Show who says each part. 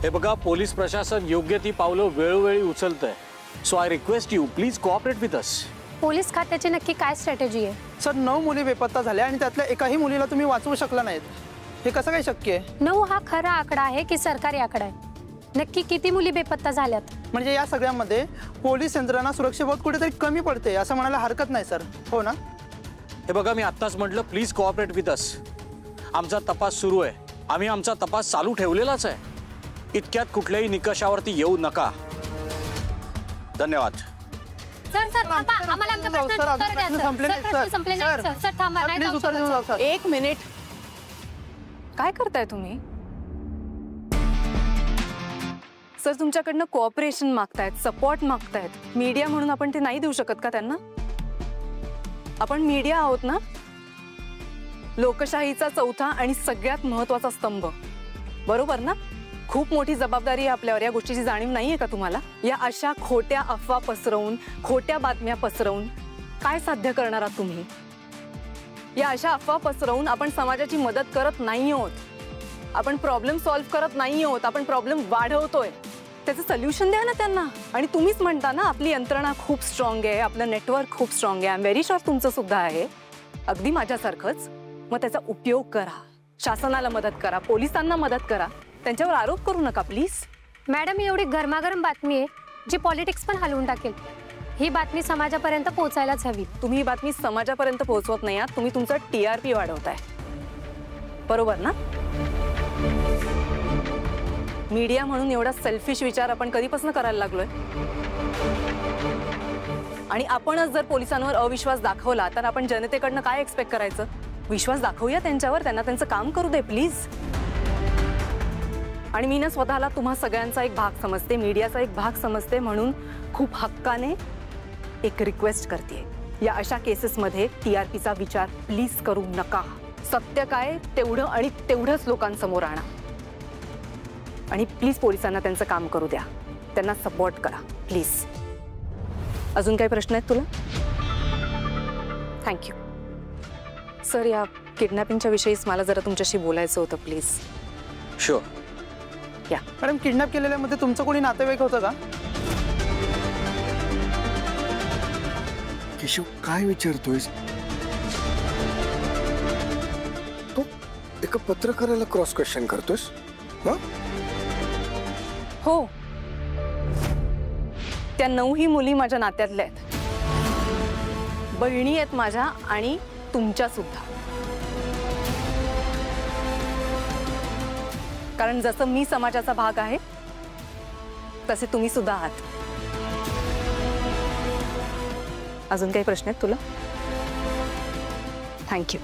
Speaker 1: हे बघा, पोलीस प्रशासन योग्य ती पावलं वेळोवेळी उचलतंय. So I request you, please cooperate with us.
Speaker 2: Police खात्याची नक्की काय स्ट्रॅटेजी आहे?
Speaker 3: सर 9 मुली बेपत्ता झाल्या आणि त्यातल्या एकाही मुलीला तुम्ही वाचवू शकला नाहीत. हे कसं काय शक्य आहे?
Speaker 2: 9 हा खरा आकडा आहे की सरकारी आकडा आहे? नक्की किती मुली बेपत्ता झाल्यात?
Speaker 3: म्हणजे या सगळ्यामध्ये पोलीस यंत्रणा सुरक्षेबाबत कुठेतरी कमी पडते असं म्हणायला हरकत नाही सर, हो ना?
Speaker 1: हे बघा, मी आत्ताच म्हटलं प्लीज कोऑपरेट विथ अस. आमचा तपास सुरू आहे. आम्ही आमचा तपास चालू ठेवलेलाच आहे. इतक्यात कुठल्याही निकषावरती येऊ नका. धन्यवाद.
Speaker 2: सर सर थांबा, आम्हाला आमच्या प्रश्नाचं उत्तर द्या सर. प्रश्न संपले नाही सर. सर थांबा, नाही जाऊ शकत सर.
Speaker 4: 1 मिनिट, काय करताय तुम्ही? सर तुमच्याकडनं कोऑपरेशन मागतायत, सपोर्ट मागतायत. मीडिया म्हणून आपण ते नाही देऊ शकत का त्यांना? आपण मीडिया आहोत ना, लोकशाहीचा चौथा आणि सगळ्यात महत्त्वाचा स्तंभ, बरोबर ना? खूप मोठी जबाबदारी आहे आपल्यावर. या गोष्टीची जाणीव नाहीये का तुम्हाला? या अशा खोट्या अफवा पसरवून, खोट्या बातम्या पसरवून काय साध्य करणार आहात तुम्ही? या अशा अफवा पसरवून आपण समाजाची मदत करत नाही आहोत. आपण प्रॉब्लेम सॉल्व्ह करत नाही आहोत. आपण प्रॉब्लेम वाढवतोय. त्याचं सोल्युशन द्या ना त्यांना. आणि तुम्हीच म्हणता ना आपली यंत्रणा खूप स्ट्रॉंग आहे, आपलं नेटवर्क खूप स्ट्रॉंग आहे. आय एम व्हेरी शुअर तुमचं सुद्धा आहे, अगदी माझ्यासारखंच. मग त्याचा उपयोग करा. शासनाला मदत करा, पोलिसांना मदत करा. त्यांच्यावर आरोप करू नका प्लीज.
Speaker 2: मॅडम, एवढी गरमागरम बातमी आहे जी पॉलिटिक्स पण हलवून टाकेल. ही बातमी समाजापर्यंत पोहोचायलाच हवी.
Speaker 4: तुम्ही ही बातमी समाजापर्यंत पोहोचवत नाही आहात. तुम्ही तुमचं TRP वाढवताय, बरोबर ना? मीडिया म्हणून एवढा सेल्फिश विचार आपण कधीपासून करायला लागलोय? आणि आपणच जर पोलिसांवर अविश्वास दाखवला तर आपण जनतेकडनं काय एक्सपेक्ट करायचं? विश्वास दाखवूया त्यांच्यावर, त्यांना त्यांचं काम करू दे प्लीज. आणि मी ना स्वतःला तुम्हा सगळ्यांचा एक भाग समजते, मीडियाचा एक भाग समजते, म्हणून खूप हक्काने एक रिक्वेस्ट करते. या अशा केसेसमध्ये TRPचा विचार प्लीज करू नका. सत्य काय तेवढं आणि तेवढंच लोकांसमोर आणा. आणि प्लीज पोलिसांना त्यांचं काम करू द्या. त्यांना सपोर्ट करा प्लीज. अजून काही प्रश्न आहेत तुला? थँक्यू. सर, या किडनॅपिंगच्या विषयीच मला जरा तुमच्याशी बोलायचं होतं प्लीज.
Speaker 1: शुअर.
Speaker 4: या
Speaker 3: मॅडम, किडनॅप केलेल्यामध्ये तुमचं कोणी नातेवाईक होतं का?
Speaker 5: केशव, काय विचारतोयस? तू एका पत्रकाराला क्रॉस क्वेश्चन करतोस?
Speaker 4: हो, त्या 9ही मुली माझ्या नात्यातल्या आहेत, बहिणी आहेत माझ्या आणि तुमच्या सुद्धा. कारण जसं मी समाजाचा भाग आहे तसे तुम्ही सुद्धा आहात. अजून काही प्रश्न आहेत तुला? थँक्यू.